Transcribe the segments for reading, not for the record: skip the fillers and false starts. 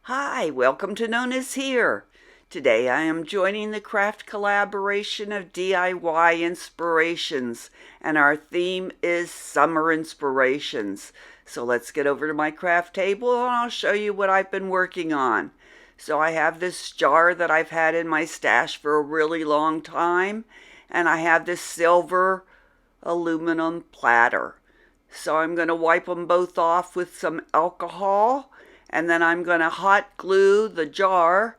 Hi, welcome to NonnasHere. Today I am joining the craft collaboration of DIY inspirations, and our theme is summer inspirations. So let's get over to my craft table and I'll show you what I've been working on. So I have this jar that I've had in my stash for a really long time, and I have this silver aluminum platter. So I'm going to wipe them both off with some alcohol, and then I'm going to hot glue the jar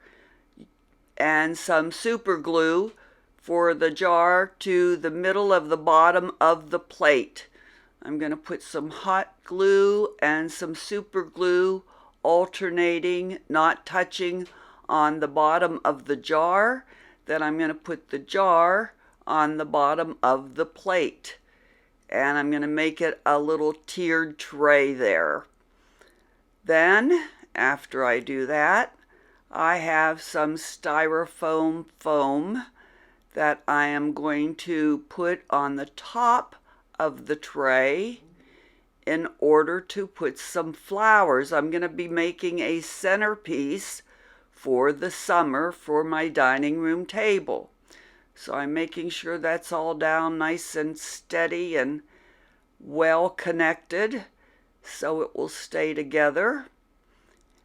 and some super glue for the jar to the middle of the bottom of the plate. I'm going to put some hot glue and some super glue alternating, not touching, on the bottom of the jar. Then I'm going to put the jar on the bottom of the plate, and I'm going to make it a little tiered tray there. Then, after I do that, I have some styrofoam foam that I am going to put on the top of the tray in order to put some flowers. I'm going to be making a centerpiece for the summer for my dining room table. So I'm making sure that's all down nice and steady and well connected so it will stay together.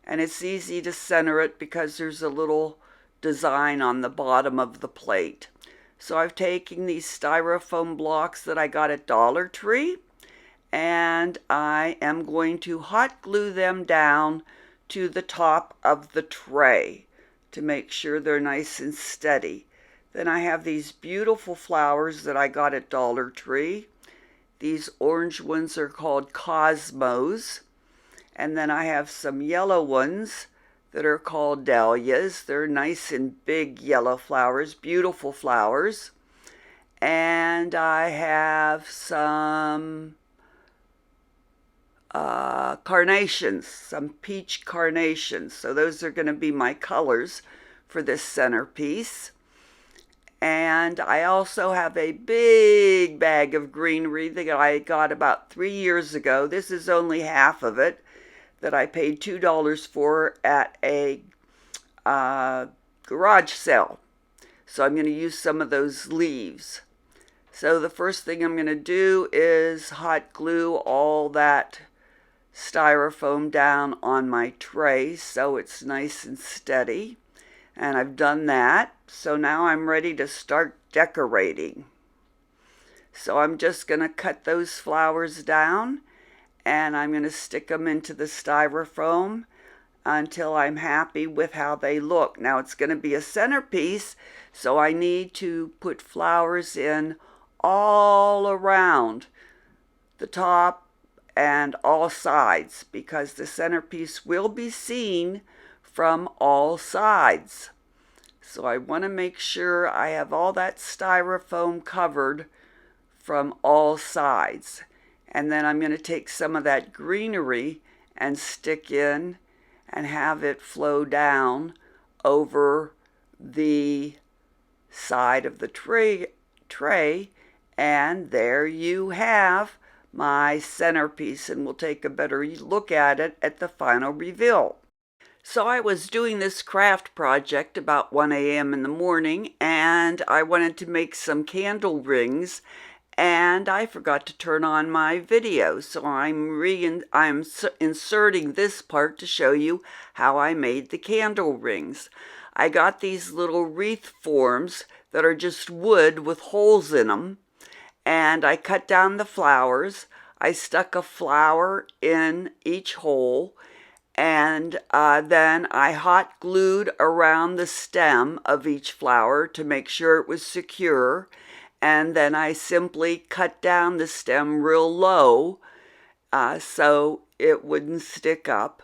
And it's easy to center it because there's a little design on the bottom of the plate. So I've taken these styrofoam blocks that I got at Dollar Tree, and I am going to hot glue them down to the top of the tray to make sure they're nice and steady. Then I have these beautiful flowers that I got at Dollar Tree. These orange ones are called Cosmos. And then I have some yellow ones that are called dahlias. They're nice and big yellow flowers, beautiful flowers. And I have some carnations, some peach carnations. So those are going to be my colors for this centerpiece. And I also have a big bag of greenery that I got about 3 years ago. This is only half of it, that I paid $2 for at a garage sale. So I'm going to use some of those leaves. So the first thing I'm going to do is hot glue all that styrofoam down on my tray so it's nice and steady. And I've done that. So now I'm ready to start decorating. So I'm just going to cut those flowers down, and I'm going to stick them into the styrofoam until I'm happy with how they look. Now it's going to be a centerpiece, so I need to put flowers in all around the top and all sides, because the centerpiece will be seen from all sides. So I want to make sure I have all that styrofoam covered from all sides. And then I'm going to take some of that greenery and stick in and have it flow down over the side of the tray. And there you have my centerpiece, and we'll take a better look at it at the final reveal. So I was doing this craft project about 1 a.m. in the morning, and I wanted to make some candle rings, and I forgot to turn on my video. So I'm inserting this part to show you how I made the candle rings. I got these little wreath forms that are just wood with holes in them, and I cut down the flowers. I stuck a flower in each hole, and then I hot glued around the stem of each flower to make sure it was secure. And then I simply cut down the stem real low so it wouldn't stick up.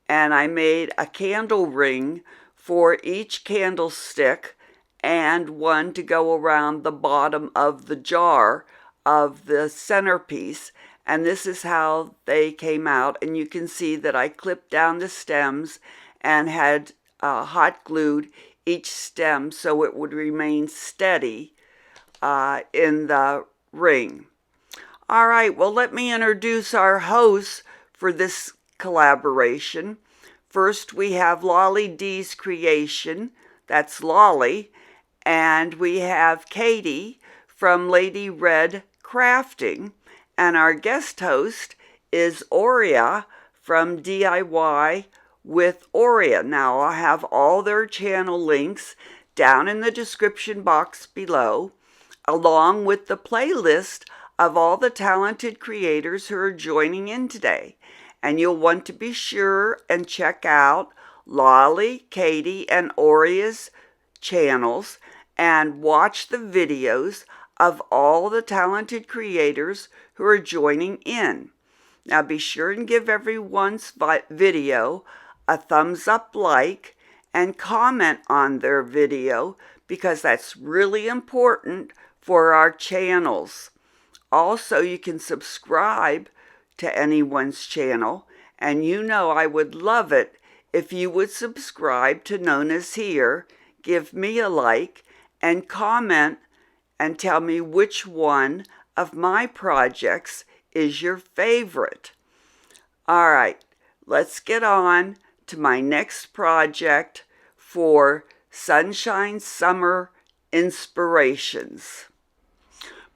And I made a candle ring for each candlestick and one to go around the bottom of the jar of the centerpiece. And this is how they came out. And you can see that I clipped down the stems and had hot glued each stem so it would remain steady in the ring. All right, well, let me introduce our hosts for this collaboration. First, we have Lolly D's creation. That's Lolly. And we have Katie from Lady Red Crafting. And our guest host is Aurea from DIY with Aurea. Now, I'll have all their channel links down in the description box below, along with the playlist of all the talented creators who are joining in today. And you'll want to be sure and check out Lolly, Katie, and Aurea's channels and watch the videos of all the talented creators who are joining in. Now be sure and give everyone's video a thumbs up like and comment on their video because that's really important for our channels. Also, you can subscribe to anyone's channel, and you know I would love it if you would subscribe to NonnasHere, give me a like, and comment and tell me which one of my projects is your favorite. All right, let's get on to my next project for Sunshine Summer Inspirations.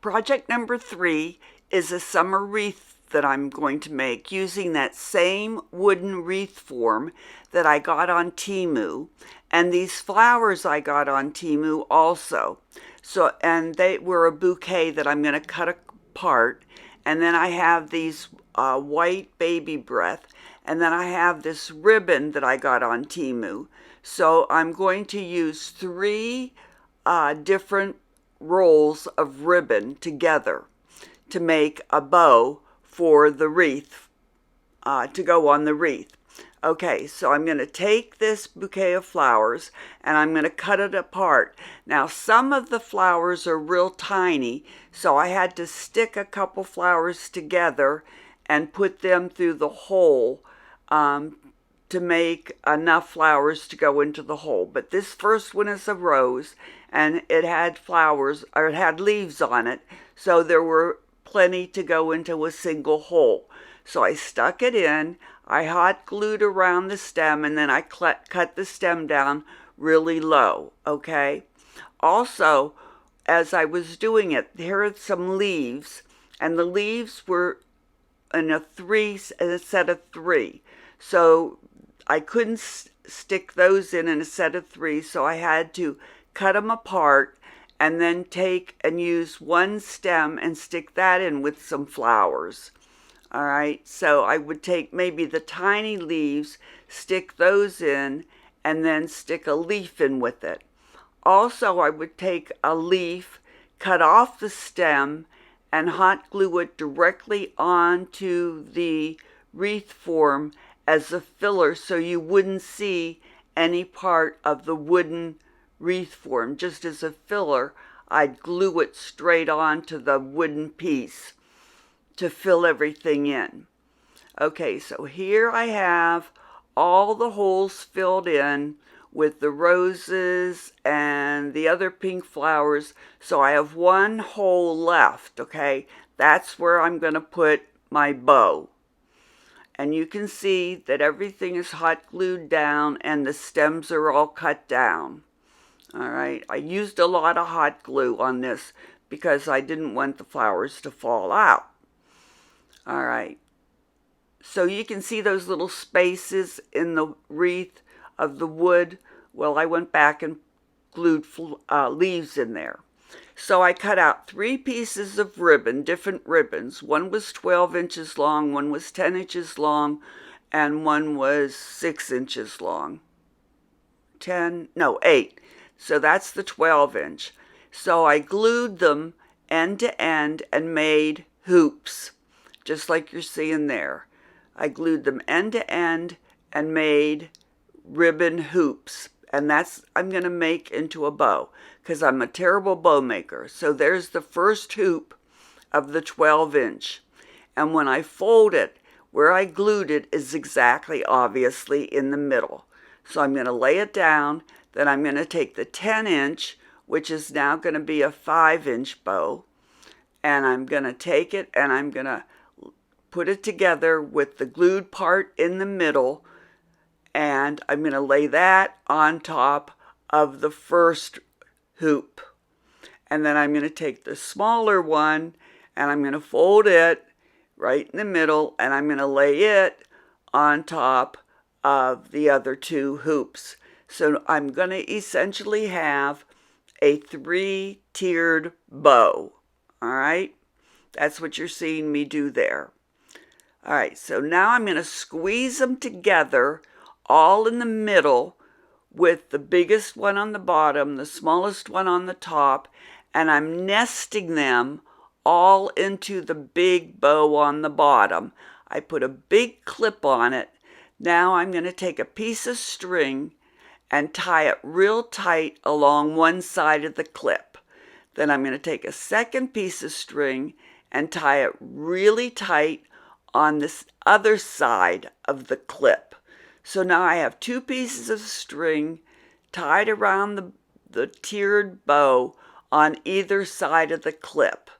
Project number 3 is a summer wreath that I'm going to make using that same wooden wreath form that I got on Temu, and these flowers I got on Temu also. And they were a bouquet that I'm going to cut apart, and then I have these white baby breath, and then I have this ribbon that I got on Temu. So I'm going to use 3 different rolls of ribbon together to make a bow for the wreath, to go on the wreath. Okay, so I'm going to take this bouquet of flowers and I'm going to cut it apart. Now, some of the flowers are real tiny, so I had to stick a couple flowers together and put them through the hole to make enough flowers to go into the hole. But this first one is a rose, and it had flowers, or it had leaves on it, so there were plenty to go into a single hole. So I stuck it in, I hot glued around the stem, and then I cut the stem down really low, okay? Also, as I was doing it, here are some leaves, and the leaves were in a set of 3. So I couldn't stick those in a set of 3, so I had to cut them apart and then take and use one stem and stick that in with some flowers. All right, so I would take maybe the tiny leaves, stick those in, and then stick a leaf in with it. Also, I would take a leaf, cut off the stem, and hot glue it directly onto the wreath form as a filler so you wouldn't see any part of the wooden wreath form. Just as a filler, I'd glue it straight onto the wooden piece to fill everything in. Okay, so here I have all the holes filled in with the roses and the other pink flowers. So I have one hole left, okay? That's where I'm going to put my bow. And you can see that everything is hot glued down and the stems are all cut down. All right, I used a lot of hot glue on this because I didn't want the flowers to fall out. All right, so you can see those little spaces in the wreath of the wood. Well, I went back and glued leaves in there. So I cut out 3 pieces of ribbon, different ribbons. One was 12 inches long, one was 10 inches long, and one was 6 inches long. 8. So that's the 12 inch. So I glued them end to end and made hoops, just like you're seeing there. I glued them end to end and made ribbon hoops. And that's I'm going to make into a bow because I'm a terrible bow maker. So there's the first hoop of the 12 inch. And when I fold it, where I glued it is exactly obviously in the middle. So I'm going to lay it down. Then I'm going to take the 10 inch, which is now going to be a 5 inch bow. And I'm going to take it and I'm going to put it together with the glued part in the middle and I'm going to lay that on top of the first hoop. And then I'm going to take the smaller one and I'm going to fold it right in the middle, and I'm going to lay it on top of the other two hoops. So I'm going to essentially have a 3-tiered bow. All right, that's what you're seeing me do there. All right, so now I'm going to squeeze them together all in the middle with the biggest one on the bottom, the smallest one on the top, and I'm nesting them all into the big bow on the bottom. I put a big clip on it. Now I'm going to take a piece of string and tie it real tight along one side of the clip. Then I'm going to take a second piece of string and tie it really tight on this other side of the clip. So now I have 2 pieces of string tied around the tiered bow on either side of the clip.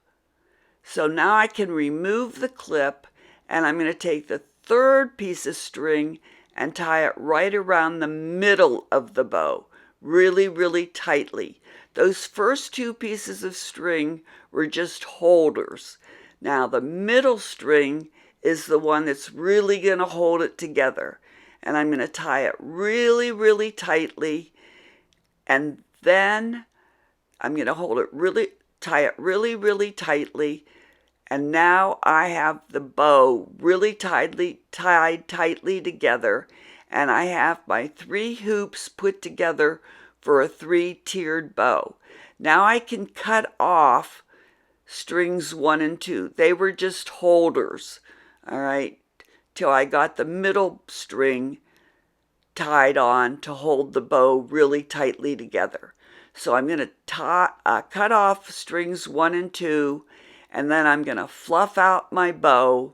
So now I can remove the clip, and I'm going to take the third piece of string and tie it right around the middle of the bow, really, really tightly. Those first 2 pieces of string were just holders. Now the middle string is the one that's really going to hold it together. And I'm going to tie it really, really tightly, and then I'm going to tie it really, really tightly. And now I have the bow really tied tightly together, and I have my 3 hoops put together for a 3-tiered bow. Now I can cut off strings 1 and 2. They were just holders, all right, till I got the middle string tied on to hold the bow really tightly together. So I'm going to cut off strings 1 and 2, and then I'm going to fluff out my bow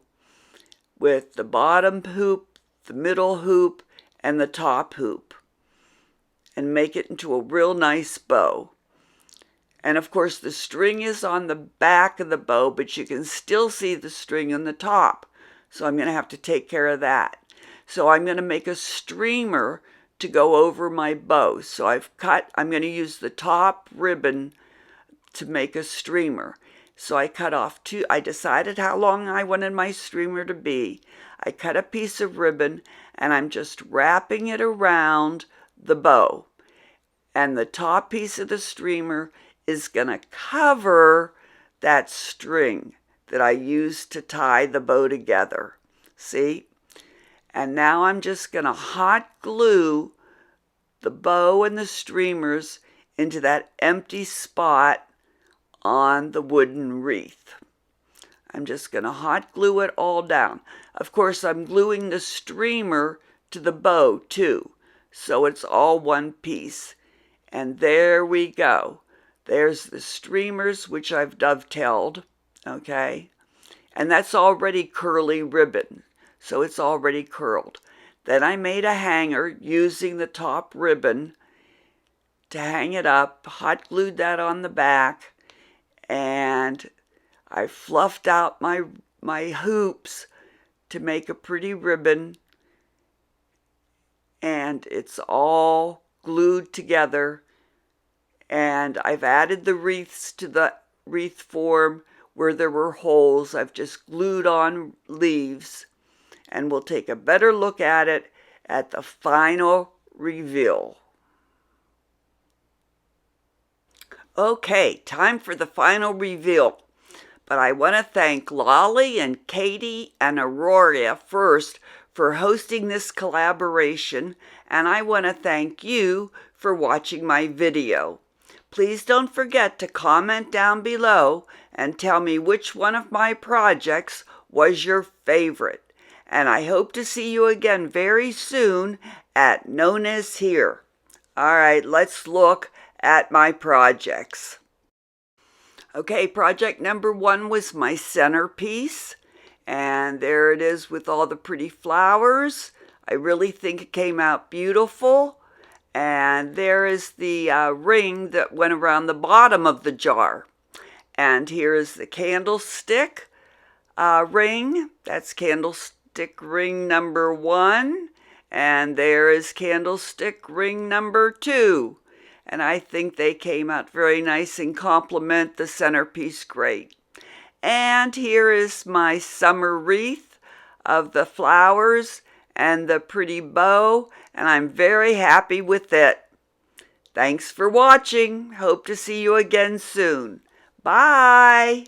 with the bottom hoop, the middle hoop, and the top hoop, and make it into a real nice bow. And of course the string is on the back of the bow, but you can still see the string on the top. So I'm going to have to take care of that. So I'm going to make a streamer to go over my bow. So I'm going to use the top ribbon to make a streamer. So I decided how long I wanted my streamer to be. I cut a piece of ribbon and I'm just wrapping it around the bow. And the top piece of the streamer is going to cover that string that I used to tie the bow together. See? And now I'm just going to hot glue the bow and the streamers into that empty spot on the wooden wreath. I'm just going to hot glue it all down. Of course, I'm gluing the streamer to the bow too, so it's all one piece. And there we go. There's the streamers, which I've dovetailed, okay? And that's already curly ribbon, so it's already curled. Then I made a hanger using the top ribbon to hang it up, hot glued that on the back, and I fluffed out my hoops to make a pretty ribbon, and it's all glued together. And I've added the wreaths to the wreath form where there were holes. I've just glued on leaves, and we'll take a better look at it at the final reveal. Okay, time for the final reveal. But I want to thank Lolly and Katie and Aurora first for hosting this collaboration, and I want to thank you for watching my video. Please don't forget to comment down below and tell me which one of my projects was your favorite. And I hope to see you again very soon at NonnasHere. All right, let's look at my projects. Okay, project number 1 was my centerpiece. And there it is with all the pretty flowers. I really think it came out beautiful. And there is the ring that went around the bottom of the jar. And here is the candlestick ring. That's candlestick ring number 1. And there is candlestick ring number 2. And I think they came out very nice and complement the centerpiece great. And here is my summer wreath of the flowers and the pretty bow, and I'm very happy with it. Thanks for watching. Hope to see you again soon. Bye.